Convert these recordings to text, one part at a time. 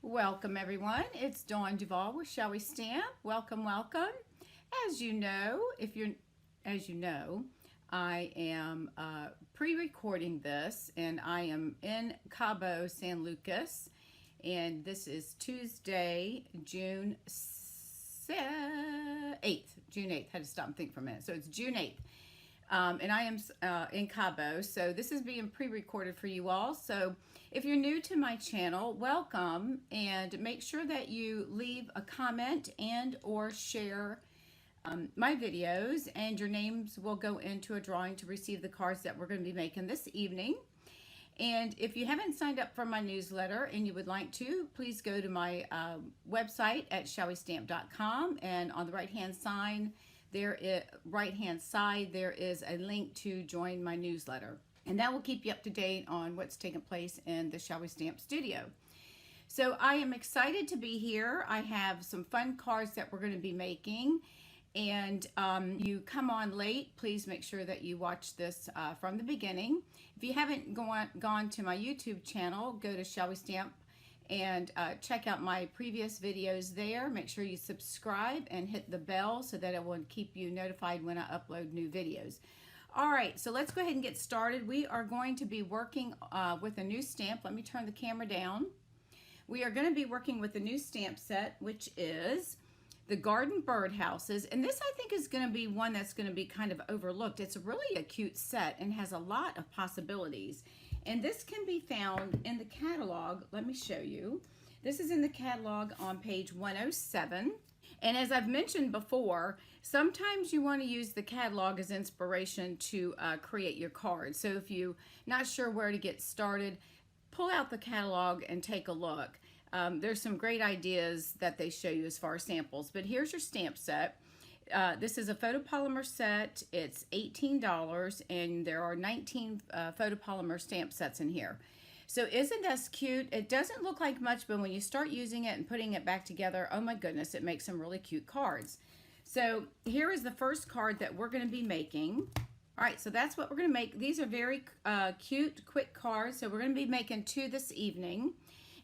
Welcome everyone. It's Dawn Duvall with Shall We Stamp. Welcome, welcome. As you know, I am pre-recording this, and I am in Cabo San Lucas, and this is Tuesday, June 8th. June 8th. Had to stop and think for a minute. So it's June 8th. And I am in Cabo, so this is being pre-recorded for you all. So if you're new to my channel, welcome, and make sure that you leave a comment and or share my videos, and your names will go into a drawing to receive the cards that we're going to be making this evening. And if you haven't signed up for my newsletter and you would like to, please go to my website at shallwestamp.com, and on the right-hand side, there is a link to join my newsletter, and that will keep you up to date on what's taking place in the Shall We Stamp studio. So I am excited to be here. I have some fun cards that we're going to be making, and you come on late, please make sure that you watch this from the beginning. If you haven't gone to my YouTube channel, go to Shall We Stamp and check out my previous videos there. Make sure you subscribe and hit the bell so that it will keep you notified when I upload new videos. All right, so let's go ahead and get started. We are going to be working with a new stamp. Let me turn the camera down. We are going to be working with a new stamp set, which is the Garden Birdhouses, and this I think is going to be one that's going to be kind of overlooked. It's really a cute set and has a lot of possibilities. And this can be found in the catalog. Let me show you. This is in the catalog on page 107. And as I've mentioned before, sometimes you want to use the catalog as inspiration to create your cards. So if you're not sure where to get started, pull out the catalog and take a look. There's some great ideas that they show you as far as samples. But here's your stamp set. This is a photopolymer set. It's $18, and there are 19 photopolymer stamp sets in here. So isn't this cute? It doesn't look like much, but when you start using it and putting it back together, oh my goodness, it makes some really cute cards. So here is the first card that we're going to be making. All right, so that's what we're going to make. These are very cute, quick cards. So we're going to be making 2 this evening.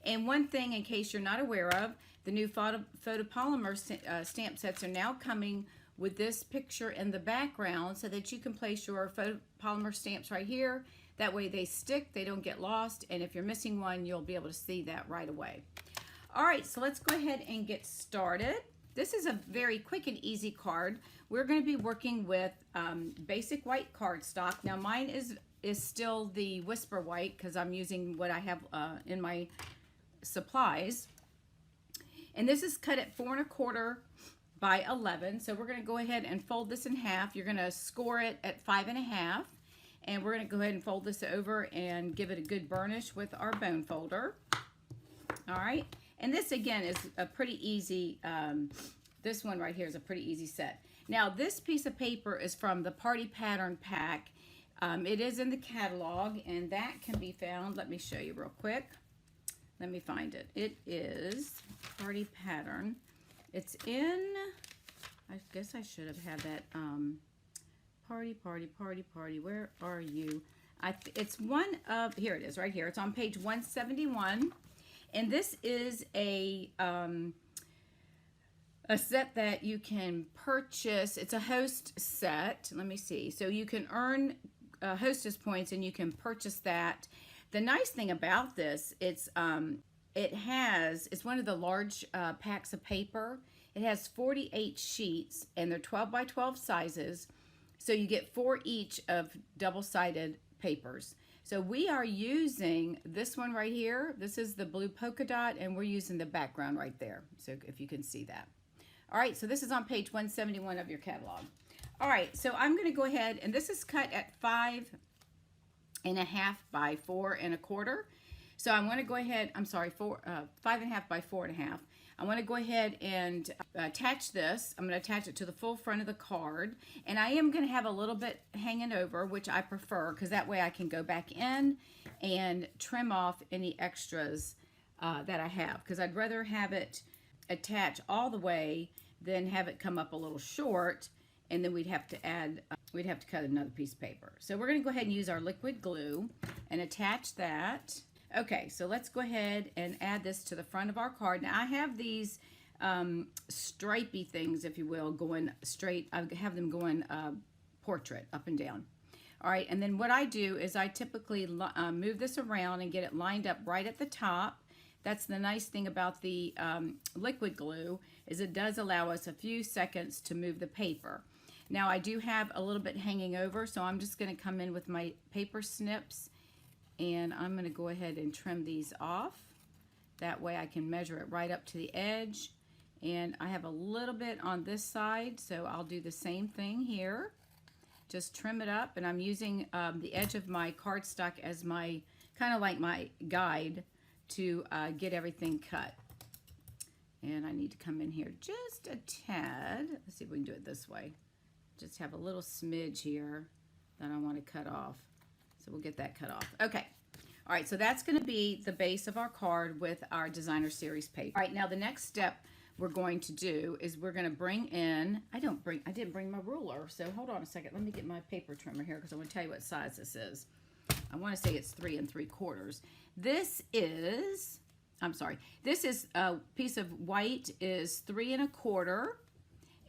And one thing, in case you're not aware of, the new photopolymer stamp sets are now coming with this picture in the background so that you can place your photopolymer stamps right here. That way they stick, they don't get lost, and if you're missing one, you'll be able to see that right away. All right, so let's go ahead and get started. This is a very quick and easy card. We're going to be working with basic white cardstock. Now mine is still the Whisper White because I'm using what I have in my supplies. And this is cut at 4 1/4 by 11. So we're going to go ahead and fold this in half. You're going to score it at 5 1/2. And we're going to go ahead and fold this over and give it a good burnish with our bone folder. All right. And this again is a pretty easy, this one right here is a pretty easy set. Now this piece of paper is from the Party Pattern Pack. It is in the catalog, and that can be found. Let me show you real quick. Let me find it. It is Party Pattern. It's in, I guess I should have had that, Party. Where are you? It's one of, here it is right here. It's on page 171. And this is a set that you can purchase. It's a host set. Let me see. So you can earn hostess points and you can purchase that. The nice thing about this, it's one of the large packs of paper. It has 48 sheets, and they're 12 by 12 sizes. So you get 4 each of double-sided papers. So we are using this one right here. This is the blue polka dot, and we're using the background right there. So if you can see that. All right, so this is on page 171 of your catalog. All right, so I'm going to go ahead, and this is cut at 5 1/2 by 4 1/4. So I'm going to go ahead, 5 1/2 by 4 1/2. I want to go ahead and attach this. I'm going to attach it to the full front of the card, and I am going to have a little bit hanging over, which I prefer because that way I can go back in and trim off any extras that I have, because I'd rather have it attach all the way than have it come up a little short, and then we'd have to cut another piece of paper. So we're going to go ahead and use our liquid glue and attach that. Okay, so let's go ahead and add this to the front of our card. Now I have these stripy things, if you will, going straight. I have them going portrait up and down. All right, and then what I do is I typically move this around and get it lined up right at the top. That's the nice thing about the liquid glue, is it does allow us a few seconds to move the paper. Now I do have a little bit hanging over, so I'm just going to come in with my paper snips, and I'm going to go ahead and trim these off. That way I can measure it right up to the edge. And I have a little bit on this side, so I'll do the same thing here. Just trim it up, and I'm using the edge of my cardstock as my, kind of like my guide to get everything cut. And I need to come in here just a tad. Let's see if we can do it this way. Just have a little smidge here that I want to cut off. So we'll get that cut off. Okay. All right, so that's going to be the base of our card with our designer series paper. All right, now the next step we're going to do is we're going to bring in, I didn't bring my ruler, so hold on a second. Let me get my paper trimmer here because I want to tell you what size this is. I want to say it's 3 3/4. This is a piece of white is 3 1/4.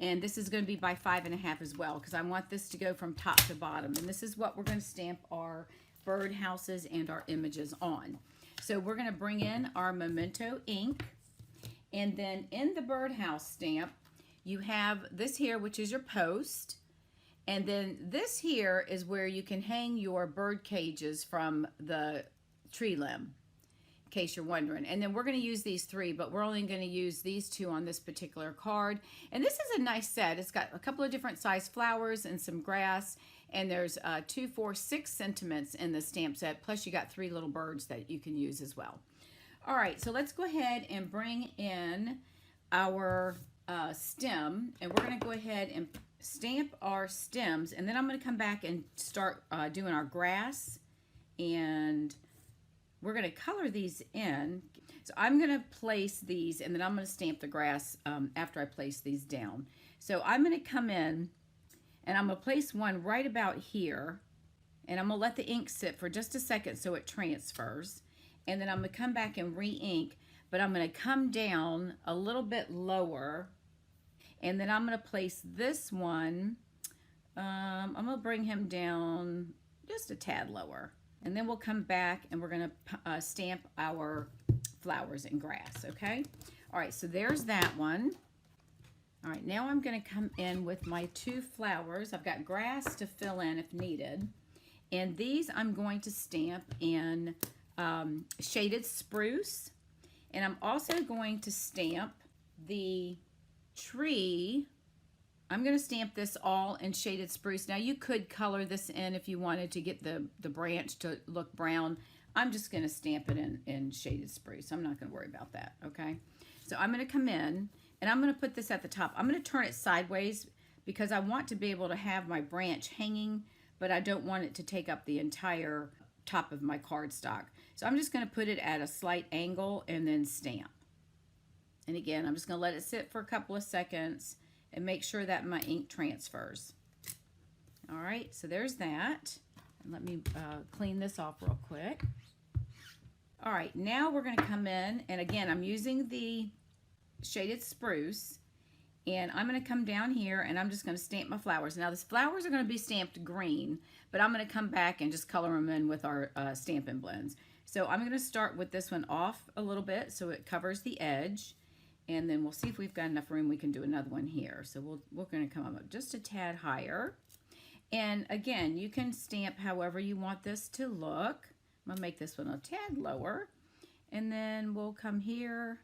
And this is going to be by 5 1/2 as well, because I want this to go from top to bottom. And this is what we're going to stamp our birdhouses and our images on. So we're going to bring in our Memento ink. And then in the birdhouse stamp, you have this here, which is your post. And then this here is where you can hang your bird cages from the tree limb, in case you're wondering. And then we're going to use these 3, but we're only going to use these 2 on this particular card. And this is a nice set. It's got a couple of different size flowers and some grass. And there's 2, 4, 6 sentiments in the stamp set. Plus you got 3 little birds that you can use as well. All right, so let's go ahead and bring in our stem. And we're going to go ahead and stamp our stems. And then I'm going to come back and start doing our grass. And we're going to color these in. So I'm going to place these, and then I'm going to stamp the grass after I place these down. So I'm going to come in, and I'm going to place one right about here, and I'm going to let the ink sit for just a second so it transfers. And then I'm going to come back and re-ink, but I'm going to come down a little bit lower, and then I'm going to place this one, I'm going to bring him down just a tad lower. And then we'll come back and we're going to stamp our flowers and grass, okay? All right, so there's that one. All right, now I'm going to come in with my 2 flowers. I've got grass to fill in if needed. And these I'm going to stamp in shaded spruce. And I'm also going to stamp the tree. I'm going to stamp this all in shaded spruce. Now you could color this in if you wanted to get the branch to look brown. I'm just going to stamp it in shaded spruce. I'm not going to worry about that, okay? So I'm going to come in and I'm going to put this at the top. I'm going to turn it sideways because I want to be able to have my branch hanging, but I don't want it to take up the entire top of my cardstock. So I'm just going to put it at a slight angle and then stamp. And again, I'm just going to let it sit for a couple of seconds and make sure that my ink transfers. All right, so there's that. And let me clean this off real quick. All right, now we're going to come in, and again, I'm using the shaded spruce, and I'm going to come down here, and I'm just going to stamp my flowers. Now, the flowers are going to be stamped green, but I'm going to come back and just color them in with our Stampin' Blends. So I'm going to start with this one off a little bit so it covers the edge. And then we'll see if we've got enough room. We can do another one here. So we're going to come up just a tad higher. And again, you can stamp however you want this to look. I'm going to make this one a tad lower. And then we'll come here.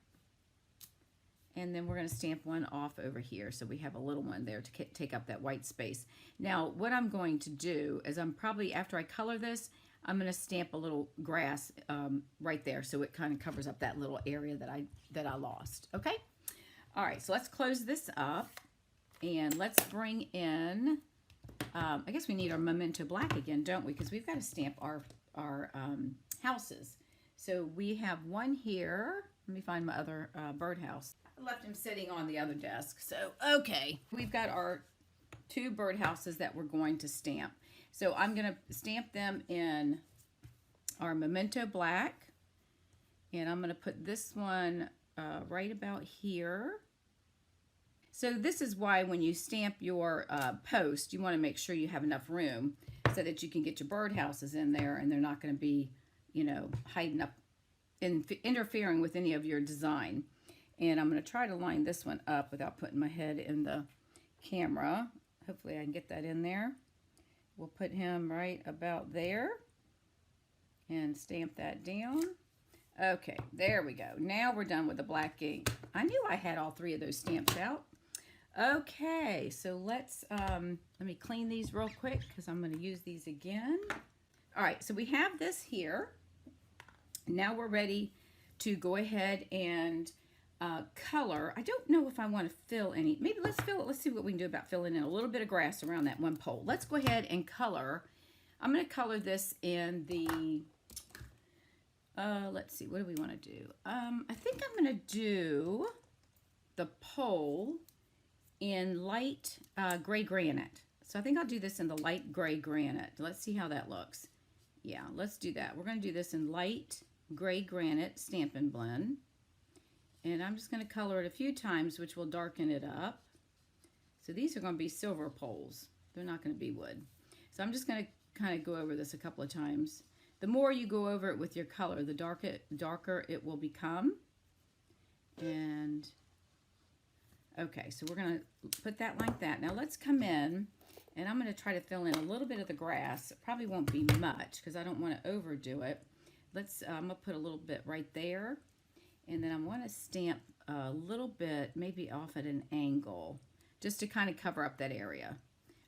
And then we're going to stamp one off over here. So we have a little one there to take up that white space. Now, what I'm going to do is I'm probably, after I color this, I'm going to stamp a little grass right there so it kind of covers up that little area that I lost. Okay? All right, so let's close this up and let's bring in, I guess we need our Memento Black again, don't we? Because we've got to stamp our houses. So we have one here. Let me find my other birdhouse. I left him sitting on the other desk. So, okay, we've got our 2 birdhouses that we're going to stamp. So I'm going to stamp them in our Memento Black. And I'm going to put this one right about here. So this is why when you stamp your post, you want to make sure you have enough room so that you can get your birdhouses in there and they're not going to be, you know, hiding up and interfering with any of your design. And I'm going to try to line this one up without putting my head in the camera. Hopefully I can get that in there. We'll put him right about there and stamp that down. Okay, there we go. Now we're done with the black ink. I knew I had all three of those stamps out. Okay, so let me clean these real quick because I'm going to use these again. All right, so we have this here. Now we're ready to go ahead and color. I don't know if I want to fill any. Maybe let's fill it. Let's see what we can do about filling in a little bit of grass around that one pole. Let's go ahead and color. I'm going to color this in the, let's see, what do we want to do? I think I'm going to do the pole in light gray granite. So I think I'll do this in the light gray granite. Let's see how that looks. Yeah, let's do that. We're going to do this in light gray granite Stampin' Blend. And I'm just going to color it a few times, which will darken it up. So these are going to be silver poles. They're not going to be wood. So I'm just going to kind of go over this a couple of times. The more you go over it with your color, the darker it will become. And okay, so we're going to put that like that. Now let's come in, and I'm going to try to fill in a little bit of the grass. It probably won't be much because I don't want to overdo it. I'm going to put a little bit right there. And then I want to stamp a little bit, maybe off at an angle, just to kind of cover up that area.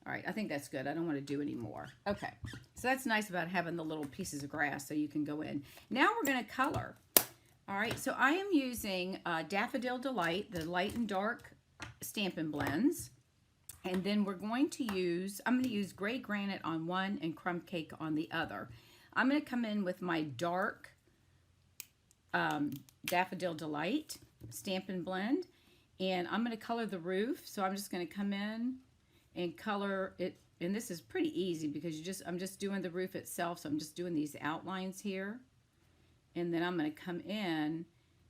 All right, I think that's good. I don't want to do any more. Okay, so that's nice about having the little pieces of grass so you can go in. Now we're going to color. All right, so I am using Daffodil Delight, the light and dark Stampin' Blends. And then I'm going to use Gray Granite on one and Crumb Cake on the other. I'm going to come in with my dark Daffodil Delight Stampin' Blend, and I'm going to color the roof. So I'm just going to come in and color it, and this is pretty easy because I'm just doing the roof itself, so I'm just doing these outlines here. And then I'm going to come in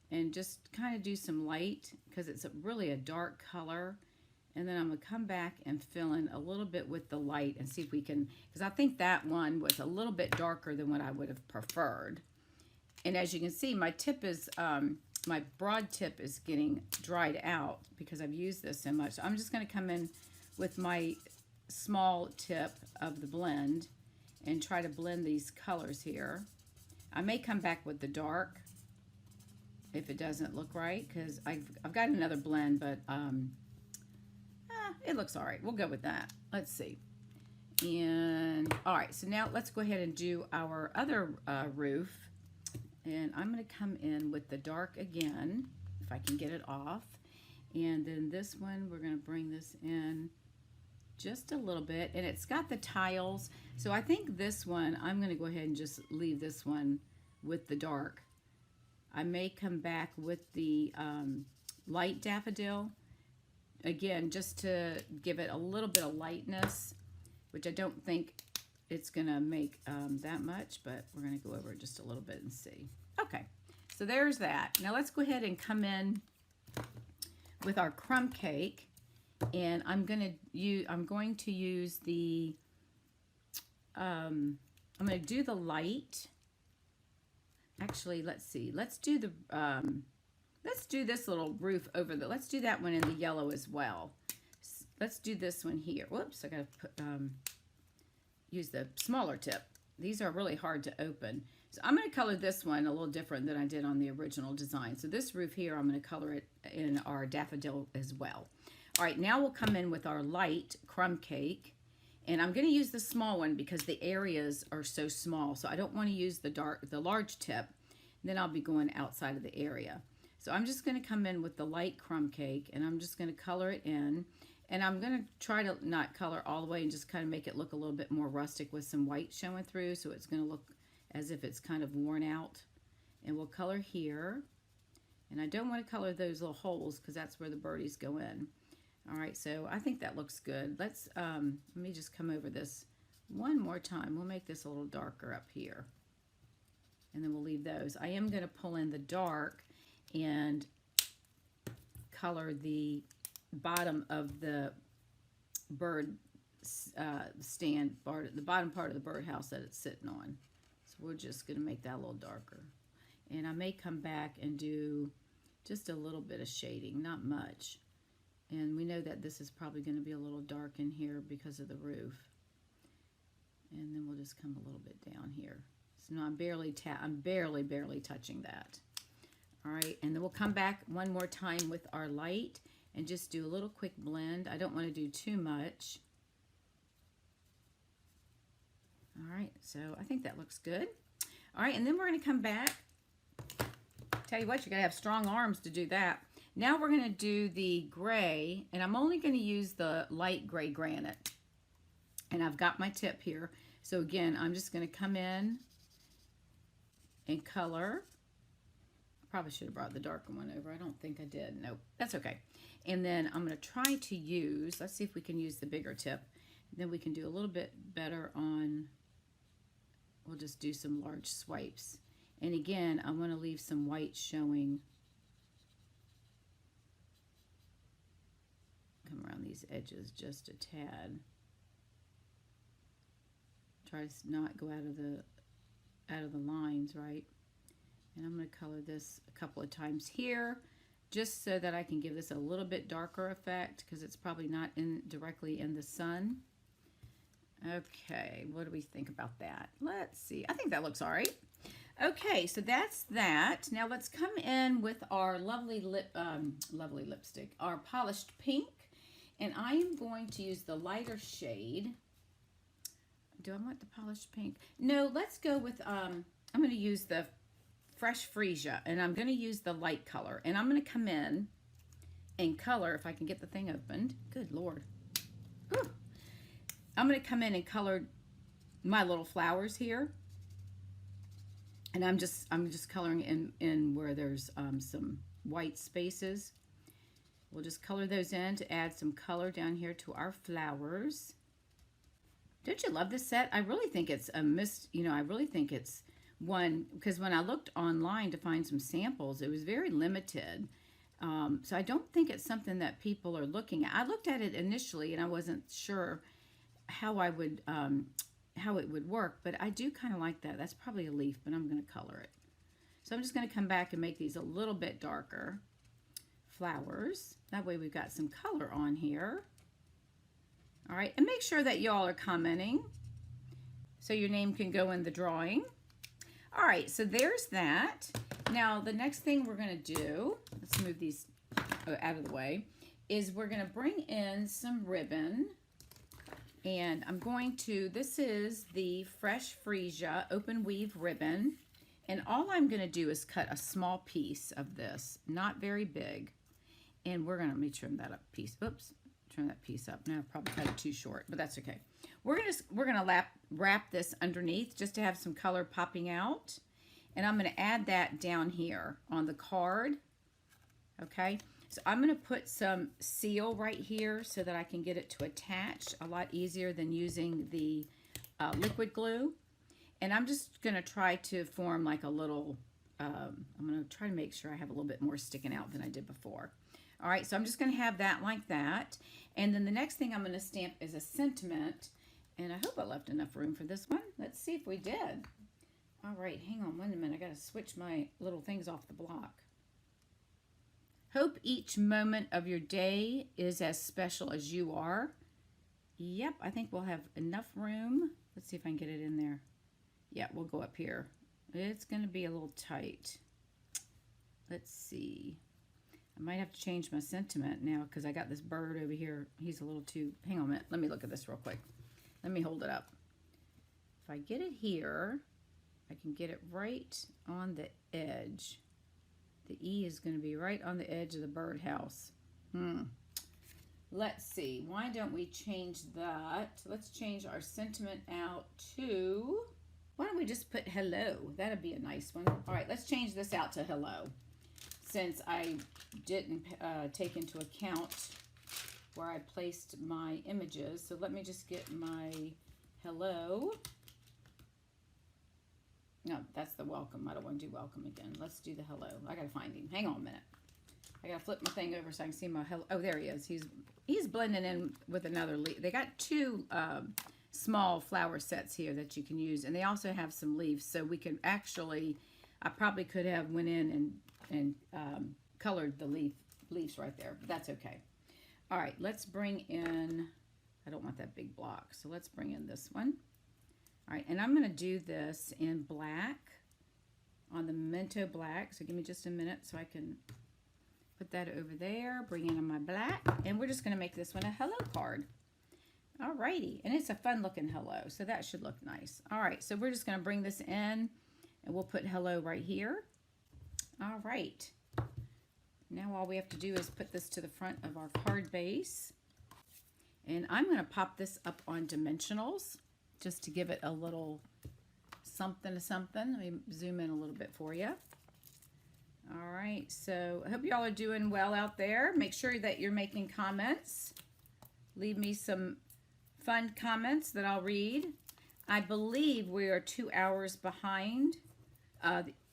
and just kind of do some light because it's really a dark color. And then I'm going to come back and fill in a little bit with the light and see if we can, because I think that one was a little bit darker than what I would have preferred. And as you can see, my tip is, my broad tip is getting dried out because I've used this so much. So I'm just going to come in with my small tip of the blend and try to blend these colors here. I may come back with the dark if it doesn't look right because I've got another blend, but it looks all right. We'll go with that. Let's see. And all right, so now let's go ahead and do our other roof. And I'm going to come in with the dark again, if I can get it off. And then this one, we're going to bring this in just a little bit. And it's got the tiles. So I think this one, I'm going to go ahead and just leave this one with the dark. I may come back with the light daffodil. Again, just to give it a little bit of lightness, which I don't think it's going to make that much, but we're going to go over it just a little bit and see. Okay, so there's that. Now let's go ahead and come in with our Crumb Cake, and I'm going to use the I'm going to do the light. Actually, let's see. Let's do the let's do this little roof over the. Let's do that one in the yellow as well. Let's do this one here. Whoops, I got to put use the smaller tip. These are really hard to open. So I'm going to color this one a little different than I did on the original design. So this roof here, I'm going to color it in our daffodil as well. All right, now we'll come in with our light Crumb Cake. And I'm going to use the small one because the areas are so small. So I don't want to use the large tip. Then I'll be going outside of the area. So I'm just going to come in with the light Crumb Cake, and I'm just going to color it in. And I'm going to try to not color all the way and just kind of make it look a little bit more rustic with some white showing through, so it's going to look as if it's kind of worn out. And we'll color here. And I don't want to color those little holes because that's where the birdies go in. All right, so I think that looks good. Let me just come over this one more time. We'll make this a little darker up here. and then we'll leave those. I am going to pull in the dark and color the bottom of the bird stand part, the bottom part of the birdhouse that it's sitting on. So we're just going to make that a little darker. And I may come back and do just a little bit of shading, not much. And we know that this is probably going to be a little dark in here because of the roof. And then we'll just come a little bit down here. So now I'm barely touching that. All right, and then we'll come back one more time with our light and just do a little quick blend. I don't want to do too much. All right, so I think that looks good. All right, and then we're going to come back. Tell you what, you got to have strong arms to do that. Now we're going to do the gray, and I'm only going to use the light gray granite. And I've got my tip here. So again, I'm just going to come in and color. Probably should have brought the darker one over. I don't think I did. Nope, that's okay. And then I'm going to try to use, let's see if we can use the bigger tip. Then we can do a little bit better on, we'll just do some large swipes. And again, I want to leave some white showing. Come around these edges just a tad. Try to not go out of the lines, right? And I'm going to color this a couple of times here, just so that I can give this a little bit darker effect, because it's probably not directly in the sun. Okay, what do we think about that? Let's see. I think that looks all right. Okay, so that's that. Now let's come in with our lovely lipstick, our polished pink, and I am going to use the lighter shade. Do I want the polished pink? No, let's go with, I'm going to use the Fresh Freesia, and I'm going to use the light color, and I'm going to come in and color, if I can get the thing opened. Good Lord. Whew. I'm going to come in and color my little flowers here, and I'm just coloring in where there's some white spaces. We'll just color those in to add some color down here to our flowers. Don't you love this set? I really think it's a I really think it's one, because when I looked online to find some samples, it was very limited. So I don't think it's something that people are looking at. I looked at it initially and I wasn't sure how it would work, but I do kind of like that. That's probably a leaf, but I'm going to color it. So I'm just going to come back and make these a little bit darker flowers. That way we've got some color on here. All right, and make sure that y'all are commenting so your name can go in the drawing. All right, so there's that. Now, the next thing we're going to do, let's move these out of the way, is we're going to bring in some ribbon. And I'm going to, this is the Fresh Freesia Open Weave ribbon. And all I'm going to do is cut a small piece of this, not very big. And we're going to, let me trim that up piece. Oops, trim that piece up. Now I've probably cut it too short, but that's okay. We're gonna wrap this underneath just to have some color popping out. And I'm gonna add that down here on the card. Okay, so I'm gonna put some seal right here so that I can get it to attach a lot easier than using the liquid glue. And I'm just gonna try to form like a little, I'm gonna try to make sure I have a little bit more sticking out than I did before. All right, so I'm just gonna have that like that. And then the next thing I'm gonna stamp is a sentiment. And I hope I left enough room for this one. Let's see if we did. All right, hang on one minute. I got to switch my little things off the block. Hope each moment of your day is as special as you are. Yep, I think we'll have enough room. Let's see if I can get it in there. Yeah, we'll go up here. It's going to be a little tight. Let's see. I might have to change my sentiment now because I got this bird over here. He's a little too... Hang on a minute. Let me look at this real quick. Let me hold it up. If I get it here, I can get it right on the edge. The E is going to be right on the edge of the birdhouse. Let's see. Why don't we change that? Let's change our sentiment out to... Why don't we just put hello? That'd be a nice one. All right, let's change this out to hello. Since I didn't take into account where I placed my images. So let me just get my hello. No, that's the welcome. I don't want to do welcome again. Let's do the hello. I gotta find him. Hang on a minute. I gotta flip my thing over so I can see my hello. Oh, there he is. He's blending in with another leaf. They got two small flower sets here that you can use, and they also have some leaves, so we can actually, I probably could have went in and colored the leaves right there, but that's okay. All right, let's bring in, I don't want that big block, so let's bring in this one. All right, and I'm going to do this in black, on the Memento black, so give me just a minute so I can put that over there, bring in my black, and we're just going to make this one a hello card. All righty, and it's a fun looking hello, so that should look nice. All right, so we're just going to bring this in, and we'll put hello right here. All right, now all we have to do is put this to the front of our card base, and I'm going to pop this up on dimensionals just to give it a little something to something. Let me zoom in a little bit for you. All right, so I hope y'all are doing well out there. Make sure that you're making comments. Leave me some fun comments that I'll read. I believe we are 2 hours behind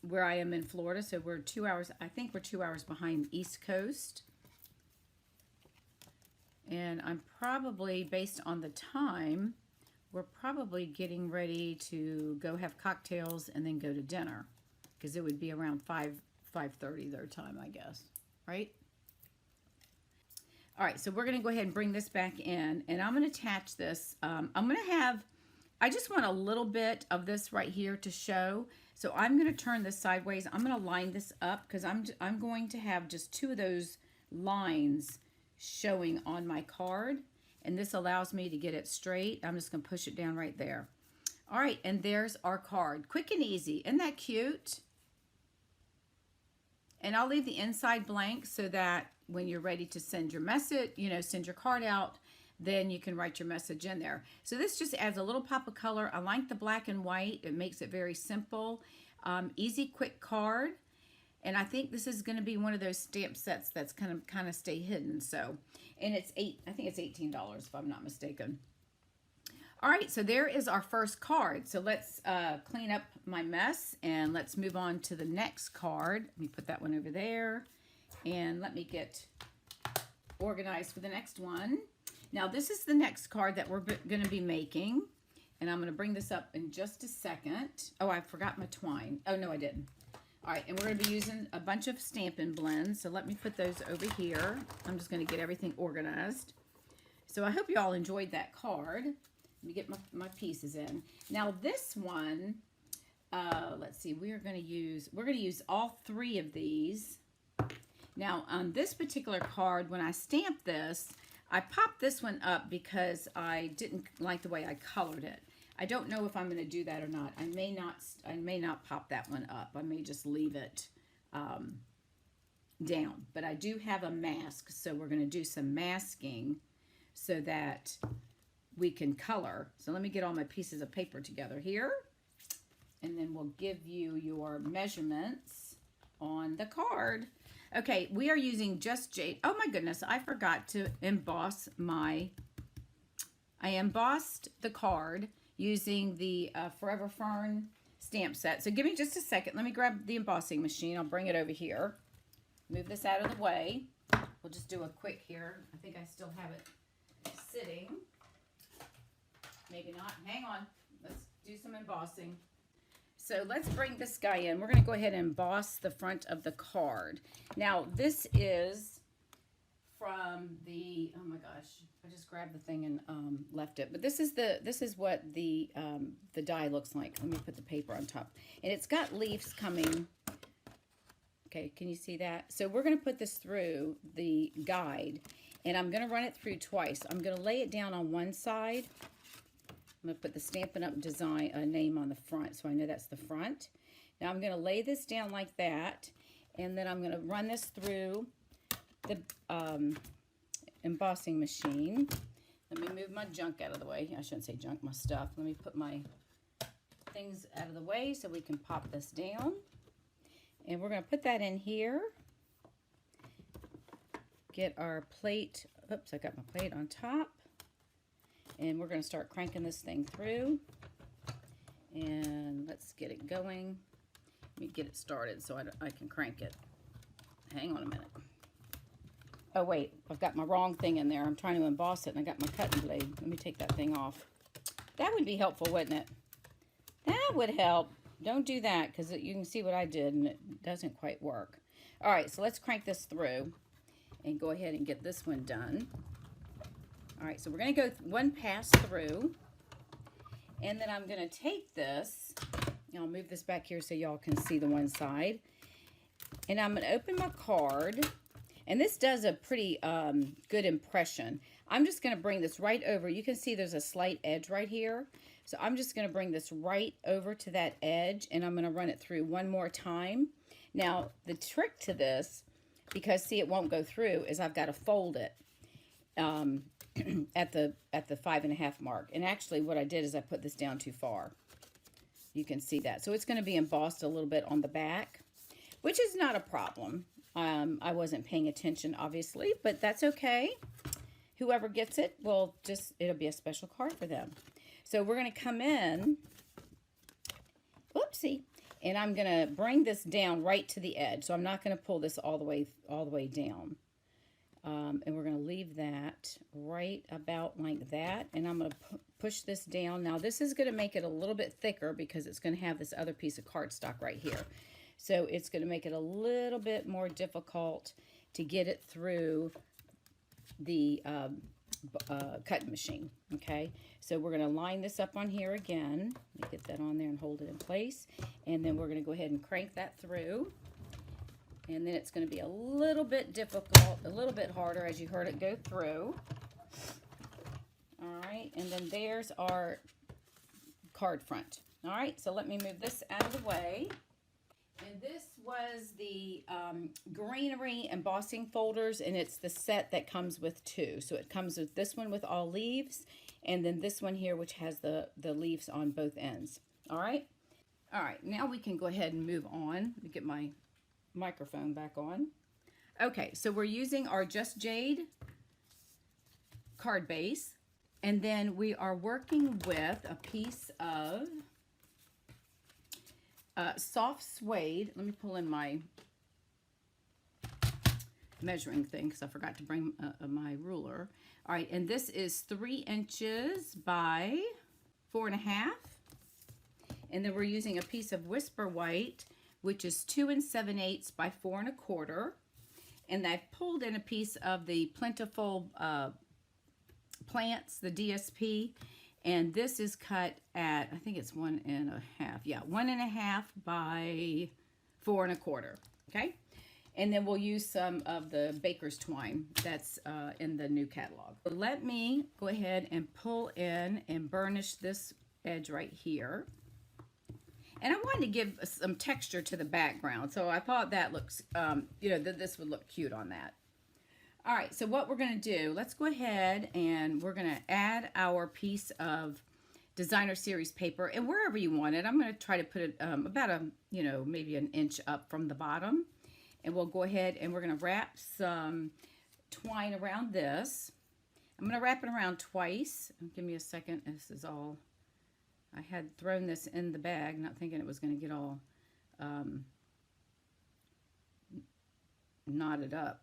where I am in Florida, so we're 2 hours, I think we're 2 hours behind the East Coast. And I'm probably, based on the time, we're probably getting ready to go have cocktails and then go to dinner, because it would be around 5:30 their time, I guess, right? All right, so we're going to go ahead and bring this back in, and I'm going to attach this. I'm going to have, I just want a little bit of this right here to show, so I'm going to turn this sideways. I'm going to line this up because I'm going to have just two of those lines showing on my card, and this allows me to get it straight. I'm just going to push it down right there. All right, and there's our card. Quick and easy. Isn't that cute? And I'll leave the inside blank so that when you're ready to send your message, send your card out, then you can write your message in there. So this just adds a little pop of color. I like the black and white. It makes it very simple. Easy, quick card. And I think this is going to be one of those stamp sets that's kind of stay hidden. So, and I think it's $18 if I'm not mistaken. All right, so there is our first card. So let's clean up my mess and let's move on to the next card. Let me put that one over there, and let me get organized for the next one. Now this is the next card that we're going to be making, and I'm going to bring this up in just a second. Oh, I forgot my twine. Oh, no, I didn't. All right, and we're going to be using a bunch of Stampin' blends, so let me put those over here. I'm just going to get everything organized. So I hope you all enjoyed that card. Let me get my pieces in. Now this one, let's see, we're going to use all three of these. Now on this particular card, when I stamped this, I popped this one up because I didn't like the way I colored it. I don't know if I'm going to do that or not. I may not pop that one up. I may just leave it down. But I do have a mask, so we're going to do some masking so that we can color. So let me get all my pieces of paper together here, and then we'll give you your measurements on the card. Okay, we are using Just Jade. Oh my goodness, I forgot to emboss I embossed the card using the Forever Fern stamp set. So give me just a second. Let me grab the embossing machine. I'll bring it over here. Move this out of the way. We'll just do a quick here. I think I still have it sitting. Maybe not. Hang on. Let's do some embossing. So let's bring this guy in. We're going to go ahead and emboss the front of the card. Now this is from the, oh my gosh, I just grabbed the thing and left it. But this is what the die looks like. Let me put the paper on top. And it's got leaves coming. Okay, can you see that? So we're going to put this through the guide, and I'm going to run it through twice. I'm going to lay it down on one side. I'm going to put the Stampin' Up design name on the front, so I know that's the front. Now I'm going to lay this down like that, and then I'm going to run this through the embossing machine. Let me move my junk out of the way. I shouldn't say junk, my stuff. Let me put my things out of the way so we can pop this down. And we're going to put that in here. Get our plate. Oops, I got my plate on top. And we're going to start cranking this thing through. And let's get it going. Let me get it started so I can crank it. Hang on a minute. Oh wait, I've got my wrong thing in there. I'm trying to emboss it and I got my cutting blade. Let me take that thing off. That would be helpful, wouldn't it? That would help. Don't do that because you can see what I did and it doesn't quite work. All right, so let's crank this through and go ahead and get this one done. All right, so we're going to go one pass through. And then I'm going to take this. I'll move this back here so y'all can see the one side. And I'm going to open my card. And this does a pretty good impression. I'm just going to bring this right over. You can see there's a slight edge right here. So I'm just going to bring this right over to that edge. And I'm going to run it through one more time. Now, the trick to this, because see it won't go through, is I've got to fold it at the 5.5 mark. And actually what I did is I put this down too far. You can see that. So it's going to be embossed a little bit on the back, which is not a problem. I wasn't paying attention, obviously, but that's okay. Whoever gets it, will it'll be a special card for them. So we're going to come in, whoopsie, and I'm going to bring this down right to the edge. So I'm not going to pull this all the way down. And we're going to leave that right about like that. And I'm going to push this down. Now this is going to make it a little bit thicker because it's going to have this other piece of cardstock right here. So it's going to make it a little bit more difficult to get it through the cutting machine. Okay, so we're going to line this up on here again. Let me get that on there and hold it in place. And then we're going to go ahead and crank that through. And then it's going to be a little bit difficult, a little bit harder as you heard it go through. All right, and then there's our card front. All right, so let me move this out of the way. And this was the greenery embossing folders, and it's the set that comes with 2. So it comes with this one with all leaves, and then this one here which has the leaves on both ends. All right? All right, now we can go ahead and move on. Let me get my microphone back on. Okay, so we're using our Just Jade card base, and then we are working with a piece of soft suede. Let me pull in my measuring thing because I forgot to bring my ruler. All right, and this is 3 inches by 4.5. And then we're using a piece of Whisper White, which is 2 7/8 by 4 1/4. And I've pulled in a piece of the Plentiful Plants, the DSP. And this is cut at, I think it's 1.5. Yeah, 1.5 by 4 1/4. Okay. And then we'll use some of the baker's twine that's in the new catalog. Let me go ahead and pull in and burnish this edge right here. And I wanted to give some texture to the background. So I thought that looks, you know, that this would look cute on that. All right, so what we're going to do, let's go ahead and we're going to add our piece of designer series paper, and wherever you want it, I'm going to try to put it about you know, maybe an inch up from the bottom. And we'll go ahead and we're going to wrap some twine around this. I'm going to wrap it around twice. Give me a second. This is all, I had thrown this in the bag, not thinking it was going to get all knotted up.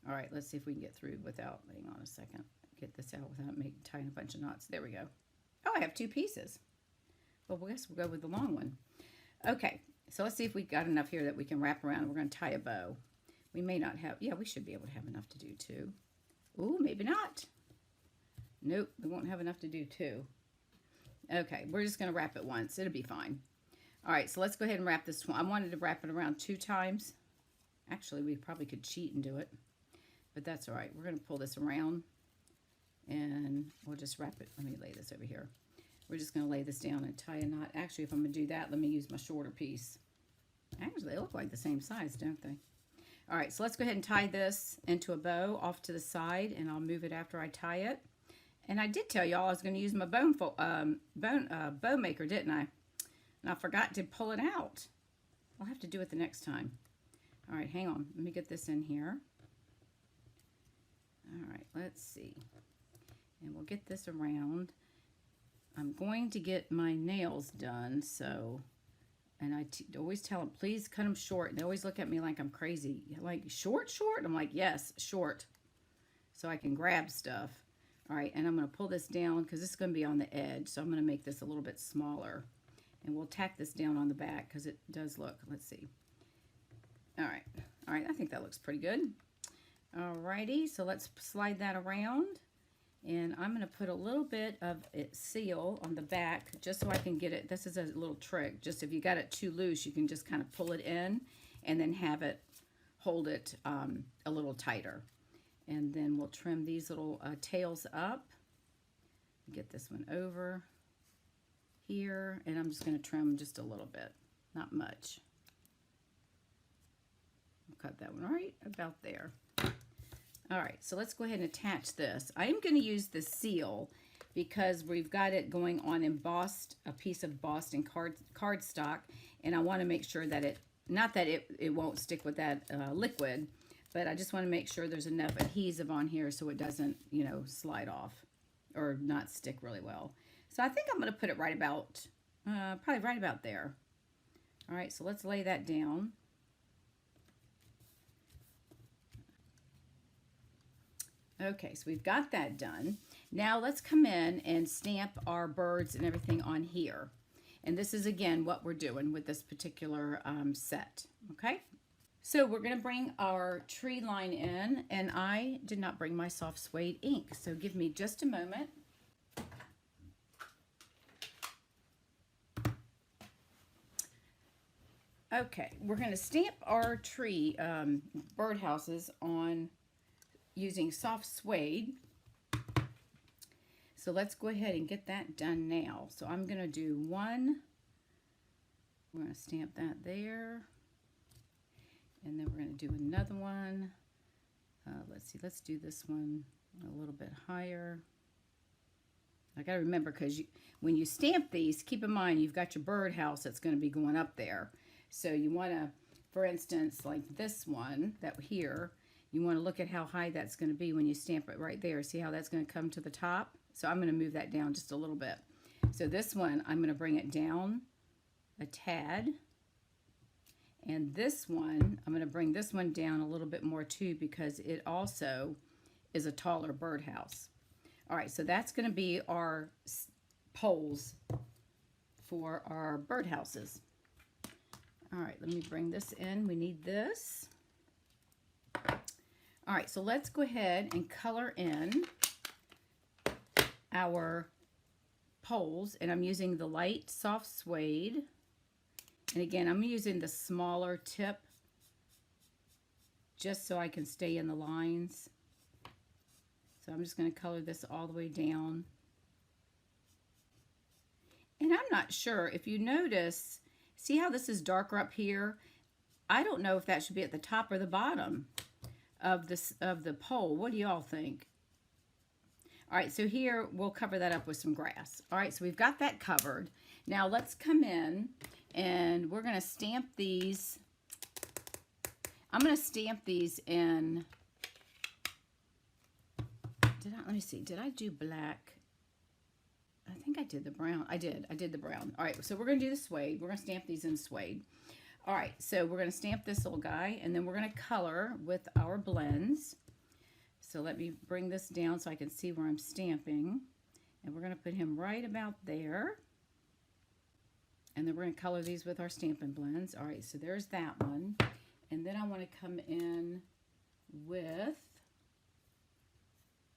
All right, let's see if we can get through without, hang on a second, get this out without tying a bunch of knots. There we go. Oh, I have 2 pieces. Well, I guess we'll go with the long one. Okay, so let's see if we got enough here that we can wrap around. We're going to tie a bow. We may not have, yeah, we should be able to have enough to do 2. Ooh, maybe not. Nope, we won't have enough to do 2. Okay, we're just going to wrap it once. It'll be fine. All right, so let's go ahead and wrap this one. I wanted to wrap it around 2 times. Actually, we probably could cheat and do it, but that's all right. We're going to pull this around, and we'll just wrap it. Let me lay this over here. We're just going to lay this down and tie a knot. Actually, if I'm going to do that, let me use my shorter piece. Actually, they look like the same size, don't they? All right, so let's go ahead and tie this into a bow off to the side, and I'll move it after I tie it. And I did tell y'all I was going to use my bow maker, didn't I? And I forgot to pull it out. I'll have to do it the next time. All right, hang on. Let me get this in here. All right, let's see. And we'll get this around. I'm going to get my nails done, so, and I always tell them, please cut them short. And they always look at me like I'm crazy. Like, short? I'm like, yes, short, so I can grab stuff. All right, and I'm going to pull this down because this is going to be on the edge, so I'm going to make this a little bit smaller. And we'll tack this down on the back because it does look, let's see. All right, I think that looks pretty good. All righty, so let's slide that around. And I'm going to put a little bit of seal on the back just so I can get it. This is a little trick. Just if you got it too loose, you can just kind of pull it in and then have it hold it a little tighter. And then we'll trim these little tails up. Get this one over here. And I'm just going to trim just a little bit, not much. I'll cut that one right about there. All right, so let's go ahead and attach this. I am going to use the seal because we've got it going on embossed, a piece of embossed cardstock, and I want to make sure that not that it won't stick with that liquid, but I just want to make sure there's enough adhesive on here so it doesn't, you know, slide off or not stick really well. So I think I'm going to put it right about, probably right about there. All right, so let's lay that down. Okay, so we've got that done. Now let's come in and stamp our birds and everything on here. And this is, again, what we're doing with this particular set, okay? So we're going to bring our tree line in, and I did not bring my soft suede ink, so give me just a moment. Okay, we're going to stamp our tree birdhouses on using soft suede. So let's go ahead and get that done now. So I'm going to do one. We're going to stamp that there. And then we're going to do another one. Let's see, let's do this one a little bit higher. I got to remember, because when you stamp these, keep in mind you've got your birdhouse that's going to be going up there. So you want to, for instance, like this one that here, you want to look at how high that's going to be when you stamp it right there. See how that's going to come to the top? So I'm going to move that down just a little bit. So this one, I'm going to bring it down a tad. And this one, I'm going to bring this one down a little bit more too, because it also is a taller birdhouse. All right, so that's going to be our poles for our birdhouses. All right, let me bring this in. We need this. All right, so let's go ahead and color in our poles, and I'm using the light soft suede. And again, I'm using the smaller tip just so I can stay in the lines. So I'm just going to color this all the way down. And I'm not sure if you notice, see how this is darker up here? I don't know if that should be at the top or the bottom of the pole. What do y'all think? All right, so here we'll cover that up with some grass. All right, so we've got that covered. Now let's come in and we're going to stamp these. I'm going to stamp these in. Let me see. Did I do black? I think I did the brown. I did the brown. All right, so we're going to do the suede. We're going to stamp these in suede. All right, so we're going to stamp this little guy, and then we're going to color with our blends. So let me bring this down so I can see where I'm stamping. And we're going to put him right about there. And then we're going to color these with our Stampin' Blends. All right, so there's that one. And then I want to come in with,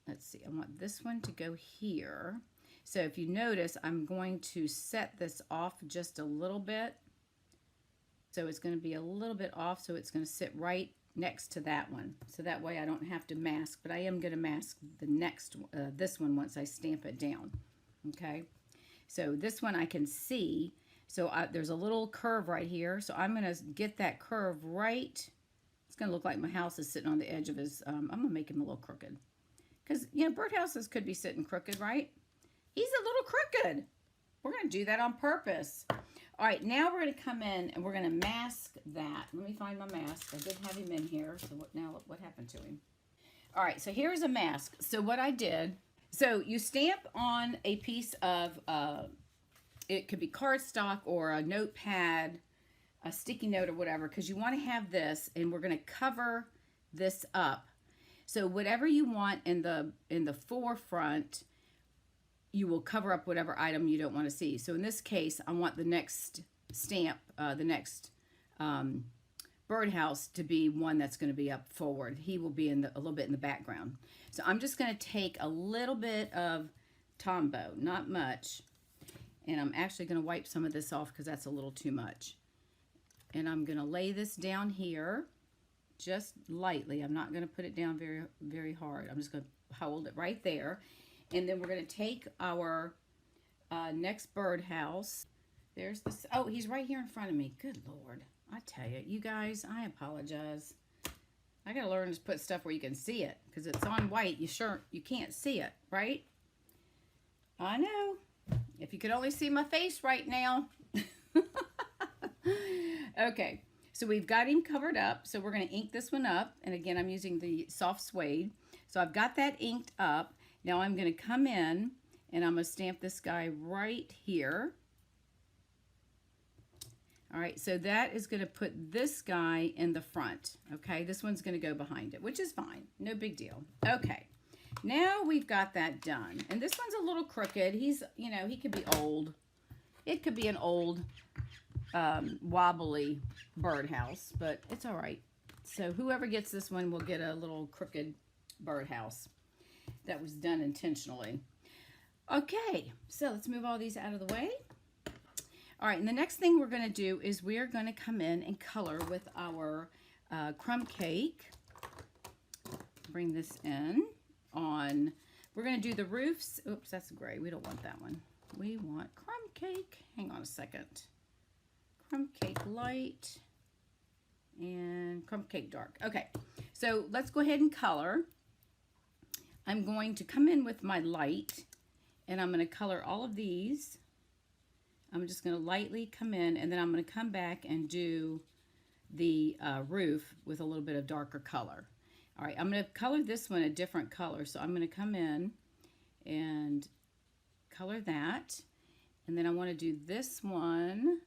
let's see, I want this one to go here. So if you notice, I'm going to set this off just a little bit. So it's going to be a little bit off, so it's going to sit right next to that one. So that way I don't have to mask, but I am going to mask the next, this one once I stamp it down. Okay, so this one I can see. So there's a little curve right here. So I'm going to get that curve right. It's going to look like my house is sitting on the edge of his, I'm going to make him a little crooked. Because, you know, birdhouses could be sitting crooked, right? He's a little crooked. We're going to do that on purpose. All right, now we're going to come in and we're going to mask that. Let me find my mask. I did have him in here. So what happened to him? All right, so here's a mask. So what I did So you stamp on a piece of, it could be cardstock or a notepad, a sticky note or whatever, because you want to have this, and we're going to cover this up. So whatever you want in the forefront, you will cover up whatever item you don't want to see. So in this case, I want the next stamp, the next birdhouse to be one that's going to be up forward. He will be in a little bit in the background. So I'm just going to take a little bit of Tombow, not much, and I'm actually going to wipe some of this off because that's a little too much. And I'm going to lay this down here just lightly. I'm not going to put it down very, very hard. I'm just going to hold it right there. And then we're going to take our next birdhouse. There's this. Oh, he's right here in front of me. Good Lord. I tell you, you guys, I apologize. I got to learn to put stuff where you can see it, because it's on white. You can't see it, right? I know. If you could only see my face right now. Okay, so we've got him covered up. So we're going to ink this one up. And again, I'm using the soft suede. So I've got that inked up. Now I'm going to come in and I'm going to stamp this guy right here. All right, so that is going to put this guy in the front. Okay, this one's going to go behind it, which is fine. No big deal. Okay, now we've got that done. And this one's a little crooked. He's, you know, he could be old. It could be an old wobbly birdhouse, but it's all right. So whoever gets this one will get a little crooked birdhouse that was done intentionally. Okay, so let's move all these out of the way. All right, and the next thing we're going to do is we're going to come in and color with our Crumb Cake. Bring this in on, we're going to do the roofs. Oops, that's gray. We don't want that one. We want Crumb Cake. Hang on a second. Crumb Cake light and Crumb Cake dark. Okay, so let's go ahead and color. I'm going to come in with my light, and I'm going to color all of these. I'm just going to lightly come in, and then I'm going to come back and do the roof with a little bit of darker color. All right, I'm going to color this one a different color. So I'm going to come in and color that. And then I want to do this one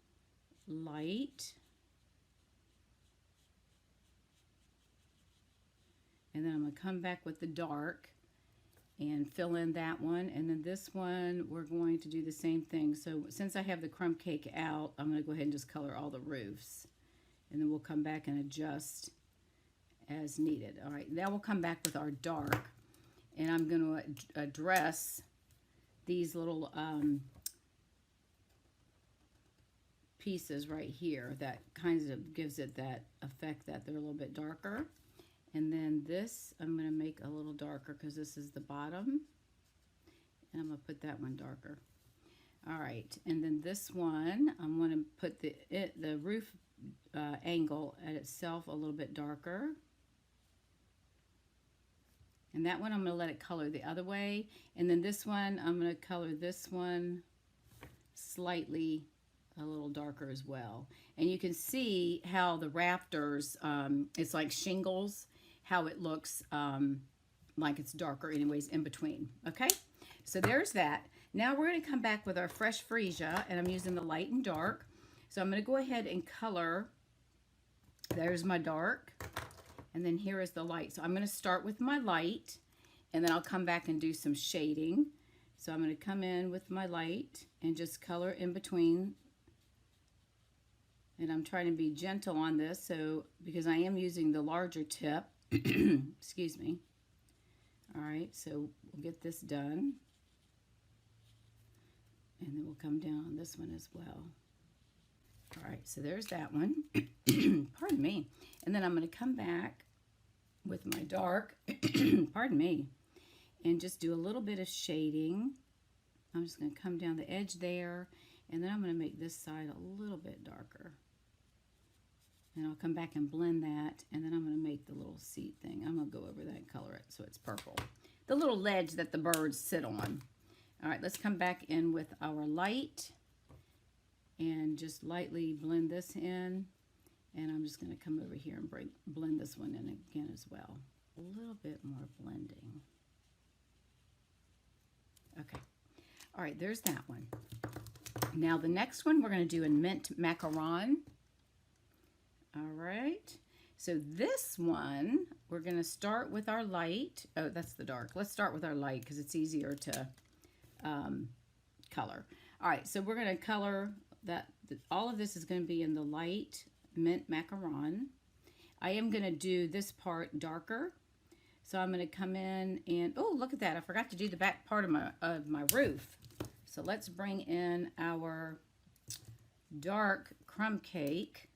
light. And then I'm going to come back with the dark and fill in that one. And then this one, we're going to do the same thing. So since I have the Crumb Cake out, I'm going to go ahead and just color all the roofs. And then we'll come back and adjust as needed. All right, now we'll come back with our dark. And I'm going to address these little pieces right here that kind of gives it that effect that they're a little bit darker. And then this, I'm going to make a little darker because this is the bottom. And I'm going to put that one darker. All right, and then this one, I'm going to put the roof angle at itself a little bit darker. And that one, I'm going to let it color the other way. And then this one, I'm going to color this one slightly a little darker as well. And you can see how the rafters, it's like shingles, how it looks like it's darker anyways in between. Okay, so there's that. Now we're going to come back with our fresh freesia, and I'm using the light and dark. So I'm going to go ahead and color. There's my dark, and then here is the light. So I'm going to start with my light, and then I'll come back and do some shading. So I'm going to come in with my light and just color in between. And I'm trying to be gentle on this, so because I am using the larger tip. Excuse me. All right, so we'll get this done. And then we'll come down on this one as well. All right, so there's that one. Pardon me. And then I'm going to come back with my dark, pardon me, and just do a little bit of shading. I'm just going to come down the edge there, and then I'm going to make this side a little bit darker. And I'll come back and blend that, and then I'm going to make the little seat thing. I'm going to go over that and color it so it's purple. The little ledge that the birds sit on. All right, let's come back in with our light and just lightly blend this in. And I'm just going to come over here and blend this one in again as well. A little bit more blending. Okay. All right, there's that one. Now the next one we're going to do in mint macaron. All right. So this one, we're going to start with our light. Oh, that's the dark. Let's start with our light because it's easier to color. All right, so we're going to color that. All of this is going to be in the light mint macaron. I am going to do this part darker. So I'm going to come in and, oh, look at that. I forgot to do the back part of my roof. So let's bring in our dark crumb cake.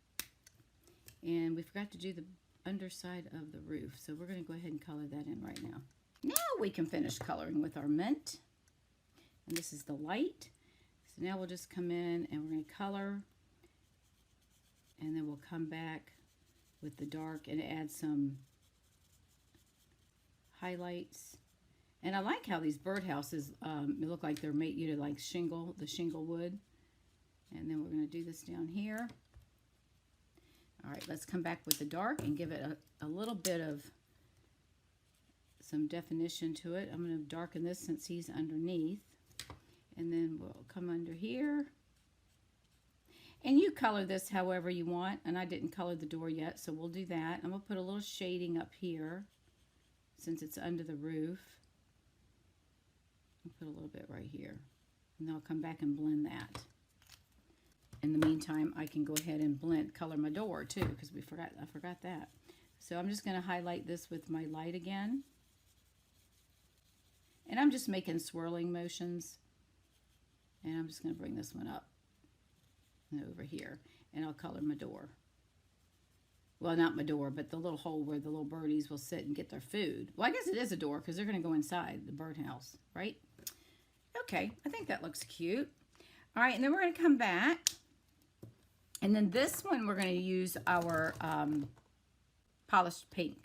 And we forgot to do the underside of the roof. So we're going to go ahead and color that in right now. Now we can finish coloring with our mint. And this is the light. So now we'll just come in and we're going to color. And then we'll come back with the dark and add some highlights. And I like how these birdhouses look like they're made you to like shingle, the shingle wood. And then we're going to do this down here. All right, let's come back with the dark and give it a little bit of some definition to it. I'm going to darken this since he's underneath. And then we'll come under here. And you color this however you want. And I didn't color the door yet, so we'll do that. I'm going to put a little shading up here since it's under the roof. I'll put a little bit right here. And then I'll come back and blend that. In the meantime, I can go ahead and color my door too, because I forgot that. So I'm just going to highlight this with my light again. And I'm just making swirling motions. And I'm just going to bring this one up and over here. And I'll color my door. Well, not my door, but the little hole where the little birdies will sit and get their food. Well, I guess it is a door because they're going to go inside the birdhouse, right? Okay, I think that looks cute. All right, and then we're going to come back. And then this one, we're going to use our polished pink.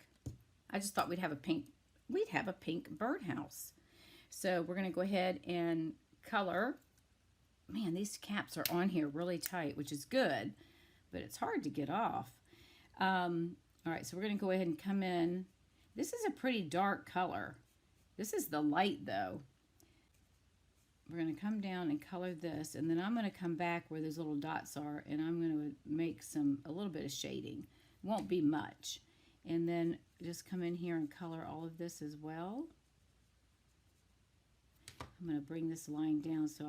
I just thought we'd have a pink birdhouse. So we're going to go ahead and color. Man, these caps are on here really tight, which is good, but it's hard to get off. All right, so we're going to go ahead and come in. This is a pretty dark color. This is the light, though. We're going to come down and color this, and then I'm going to come back where those little dots are, and I'm going to make a little bit of shading. It won't be much. And then just come in here and color all of this as well. I'm going to bring this line down so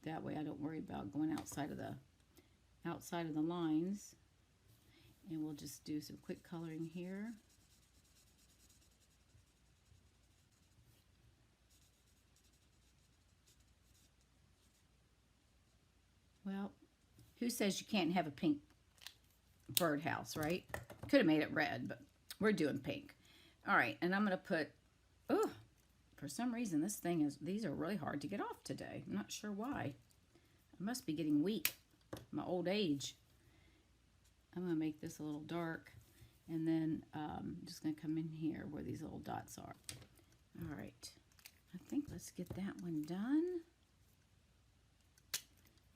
that way I don't worry about going outside of the lines. And we'll just do some quick coloring here. Well, who says you can't have a pink birdhouse, right? Could have made it red, but we're doing pink. All right, and I'm going to put, oh, for some reason these are really hard to get off today. I'm not sure why. I must be getting weak, my old age. I'm going to make this a little dark, and then I'm just going to come in here where these little dots are. All right, I think let's get that one done.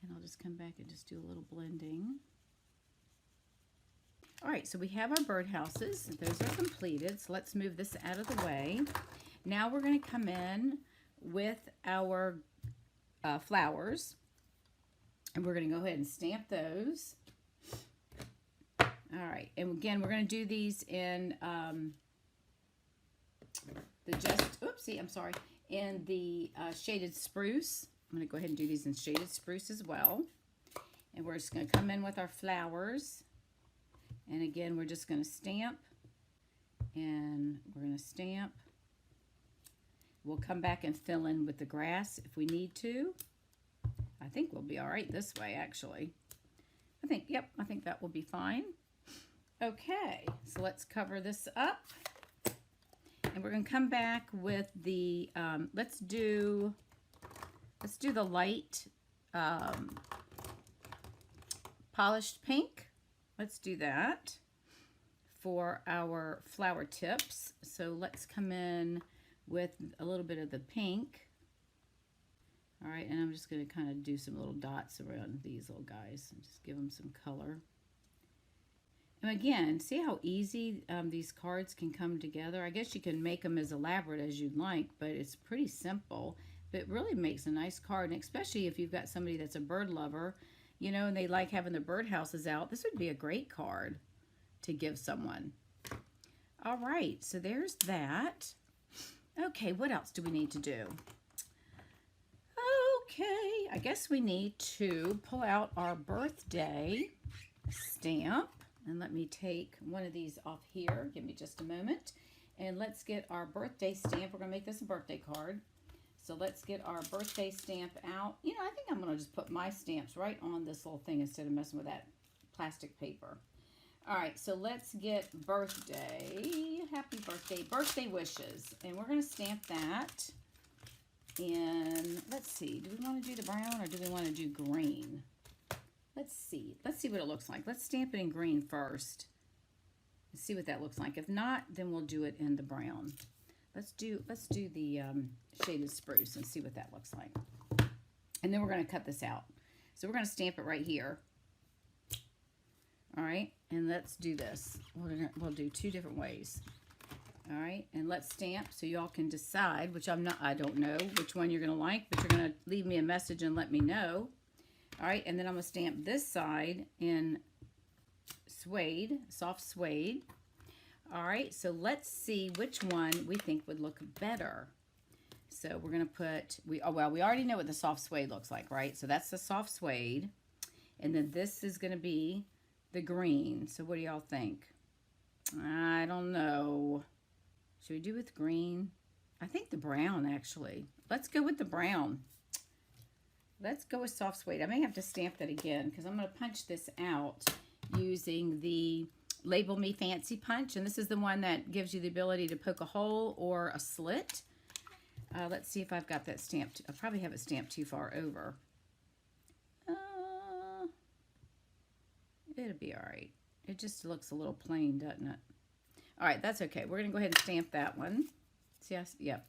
And I'll just come back and just do a little blending. All right, so we have our birdhouses. Those are completed, so let's move this out of the way. Now we're going to come in with our flowers, and we're going to go ahead and stamp those. All right, and again, we're going to do these in in the shaded spruce. I'm going to go ahead and do these in shaded spruce as well. And we're just going to come in with our flowers. And again, we're just going to stamp. And we're going to stamp. We'll come back and fill in with the grass if we need to. I think we'll be all right this way, actually. I think that will be fine. Okay, so let's cover this up. And we're going to come back with the, let's do the light polished pink. Let's do that for our flower tips. So let's come in with a little bit of the pink. All right, and I'm just going to kind of do some little dots around these little guys and just give them some color. And again, see how easy these cards can come together? I guess you can make them as elaborate as you'd like, but it's pretty simple. But it really makes a nice card, and especially if you've got somebody that's a bird lover, you know, and they like having their birdhouses out. This would be a great card to give someone. All right, so there's that. Okay, what else do we need to do? Okay, I guess we need to pull out our birthday stamp. And let me take one of these off here. Give me just a moment. And let's get our birthday stamp. We're going to make this a birthday card. So let's get our birthday stamp out. You know, I think I'm going to just put my stamps right on this little thing instead of messing with that plastic paper. All right, so let's get birthday, happy birthday, birthday wishes. And we're going to stamp that. And let's see, do we want to do the brown or do we want to do green? Let's see what it looks like. Let's stamp it in green first. Let's see what that looks like. If not, then we'll do it in the brown. Let's do the shaded spruce and see what that looks like. And then we're going to cut this out. So we're going to stamp it right here. All right, and let's do this. We'll do two different ways. All right, and let's stamp so y'all can decide, which I don't know which one you're going to like, but you're going to leave me a message and let me know. All right, and then I'm going to stamp this side in suede, soft suede. All right, so let's see which one we think would look better. So we're going to put, we already know what the soft suede looks like, right? So that's the soft suede. And then this is going to be the green. So what do y'all think? I don't know. Should we do with green? I think the brown, actually. Let's go with the brown. Let's go with soft suede. I may have to stamp that again because I'm going to punch this out using the Label Me Fancy punch. And this is the one that gives you the ability to poke a hole or a slit. Let's see if I've got that stamped. I probably have it stamped too far over. It'll be all right. It just looks a little plain, doesn't it? All right, that's okay. We're going to go ahead and stamp that one. See, yep.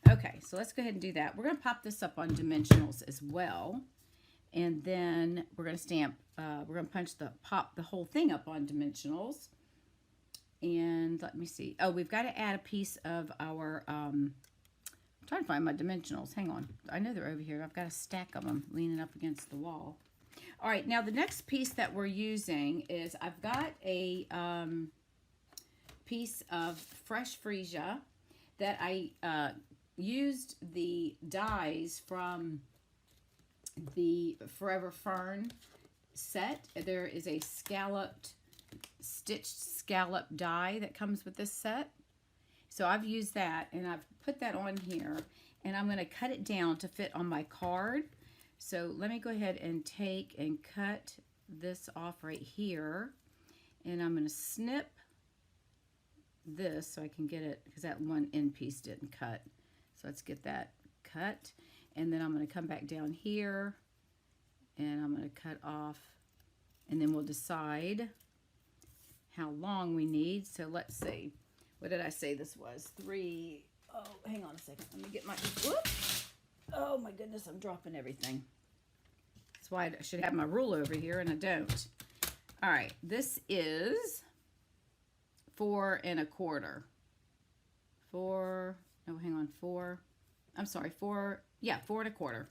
Okay, so let's go ahead and do that. We're going to pop this up on dimensionals as well. And then we're going to stamp, we're going to pop the whole thing up on dimensionals. And let me see. Oh, we've got to add a piece of our, I'm trying to find my dimensionals. Hang on. I know they're over here. I've got a stack of them leaning up against the wall. All right, now the next piece that we're using is I've got a piece of fresh freesia that I used the dies from the Forever Fern set. There is a stitched scallop die that comes with this set. So I've used that and I've put that on here and I'm going to cut it down to fit on my card. So let me go ahead and take and cut this off right here. And I'm going to snip this so I can get it, because that one end piece didn't cut. So let's get that cut. And then I'm going to come back down here and I'm going to cut off. And then we'll decide how long we need. So let's see. What did I say this was? 3. Oh, hang on a second. Let me get my, whoop. Oh my goodness, I'm dropping everything. That's why I should have my rule over here and I don't. All right, this is 4 1/4. 4, no, hang on, 4. I'm sorry, 4, yeah, 4 1/4.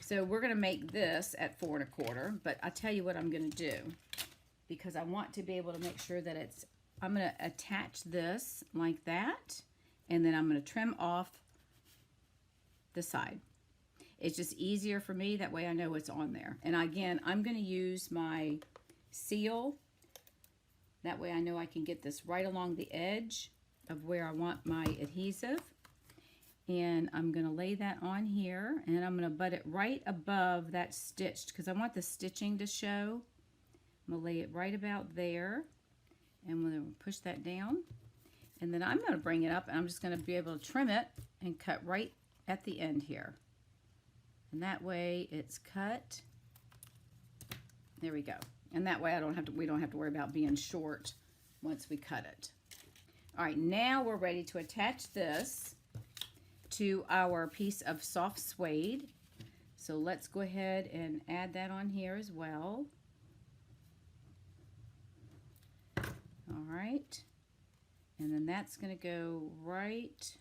So we're gonna make this at 4 1/4, but I'll tell you what I'm gonna do because I want to be able to make sure that it's, I'm gonna attach this like that, and then I'm gonna trim off the side. It's just easier for me, that way I know what's on there. And again, I'm going to use my seal, that way I know I can get this right along the edge of where I want my adhesive. And I'm going to lay that on here, and I'm going to butt it right above that stitched, because I want the stitching to show. I'm going to lay it right about there, and I'm going to push that down. And then I'm going to bring it up, and I'm just going to be able to trim it and cut right at the end here. And that way it's cut. There we go. And that way we don't have to worry about being short once we cut it. All right, now we're ready to attach this to our piece of soft suede. So let's go ahead and add that on here as well. All right. And then that's going to go right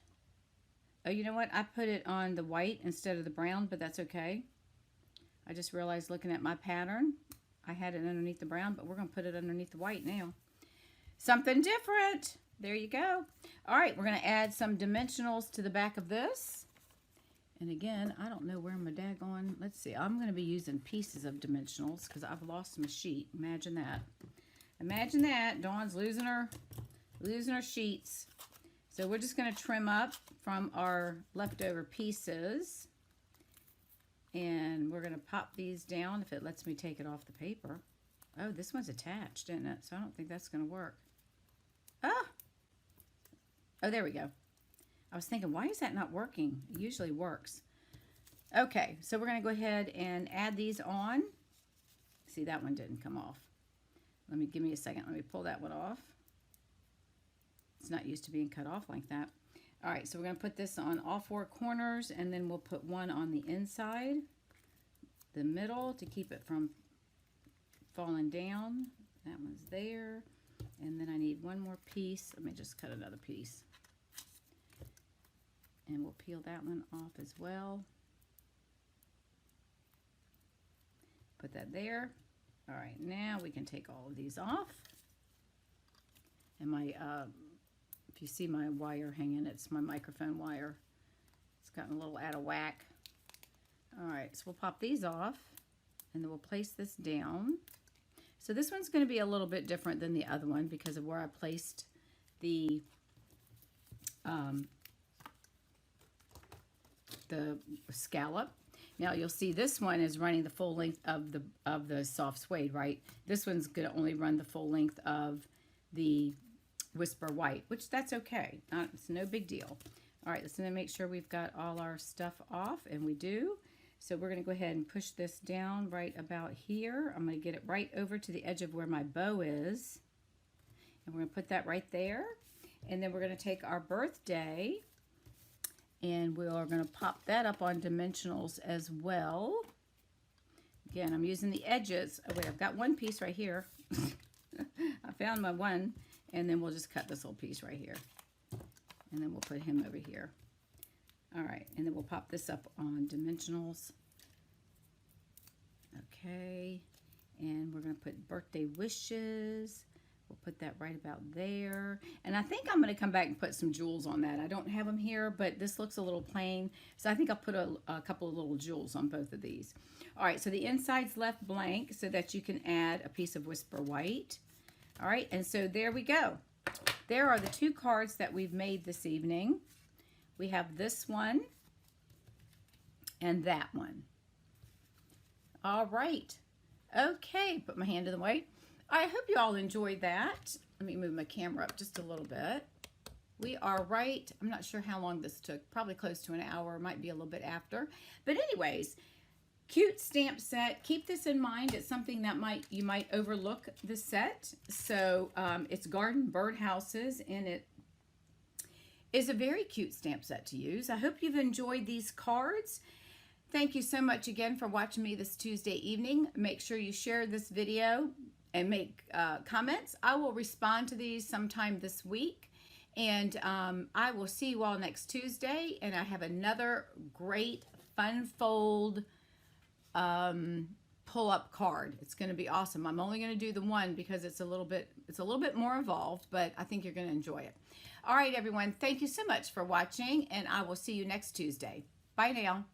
Oh, you know what? I put it on the white instead of the brown, but that's okay. I just realized looking at my pattern, I had it underneath the brown, but we're going to put it underneath the white now. Something different. There you go. All right, we're going to add some dimensionals to the back of this. And again, I don't know where my daggone, let's see. I'm going to be using pieces of dimensionals because I've lost my sheet. Imagine that. Imagine that. Dawn's losing her sheets. So we're just going to trim up from our leftover pieces. And we're going to pop these down if it lets me take it off the paper. Oh, this one's attached, isn't it? So I don't think that's going to work. Ah! Oh, there we go. I was thinking, why is that not working? It usually works. Okay, so we're going to go ahead and add these on. See, that one didn't come off. Give me a second. Let me pull that one off. It's not used to being cut off like that. All right, so we're going to put this on all four corners, and then we'll put one on the inside, the middle, to keep it from falling down. That one's there. And then I need one more piece. Let me just cut another piece. And we'll peel that one off as well. Put that there. All right, now we can take all of these off. And my, if you see my wire hanging, it's my microphone wire. It's gotten a little out of whack. All right, so we'll pop these off, and then we'll place this down. So this one's going to be a little bit different than the other one because of where I placed the scallop. Now you'll see this one is running the full length of the soft suede, right? This one's going to only run the full length of the Whisper White, which that's okay. It's no big deal. All right, let's make sure we've got all our stuff off, and we do. So we're going to go ahead and push this down right about here. I'm going to get it right over to the edge of where my bow is. And we're going to put that right there. And then we're going to take our birthday, and we are going to pop that up on dimensionals as well. Again, I'm using the edges. Oh, wait, I've got one piece right here. I found my one. And then we'll just cut this little piece right here. And then we'll put him over here. All right, and then we'll pop this up on dimensionals. Okay, and we're going to put birthday wishes. We'll put that right about there. And I think I'm going to come back and put some jewels on that. I don't have them here, but this looks a little plain. So I think I'll put a couple of little jewels on both of these. All right, so the inside's left blank so that you can add a piece of Whisper White. All right, and so there we go. There are the two cards that we've made this evening. We have this one and that one. All right. Okay, put my hand in the way. I hope you all enjoyed that. Let me move my camera up just a little bit. We are right. I'm not sure how long this took. Probably close to an hour. Might be a little bit after. But anyways, cute stamp set. Keep this in mind. It's something that you might overlook the set. So it's Garden Birdhouses, and it is a very cute stamp set to use. I hope you've enjoyed these cards. Thank you so much again for watching me this Tuesday evening. Make sure you share this video and make comments. I will respond to these sometime this week. And I will see you all next Tuesday. And I have another great fun fold pull-up card. It's going to be awesome. I'm only going to do the one because it's a little bit more involved, but I think you're going to enjoy it. All right, everyone. Thank you so much for watching, and I will see you next Tuesday. Bye now.